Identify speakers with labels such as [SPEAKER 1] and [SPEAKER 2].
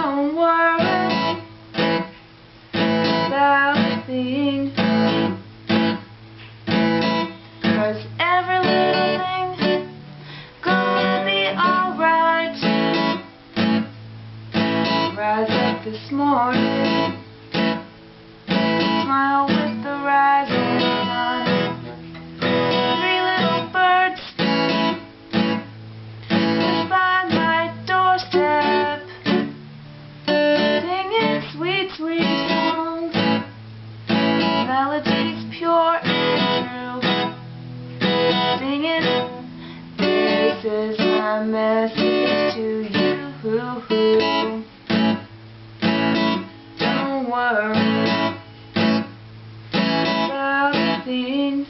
[SPEAKER 1] Don't worry about a thing, 'cause every little thing gonna be alright. Rise up this morning, smile with the rising sun. Three little birds flew by my doorstep, singing sweet, sweet songs, melodies pure and true, singing, this is my message to you. Don't worry about a thing.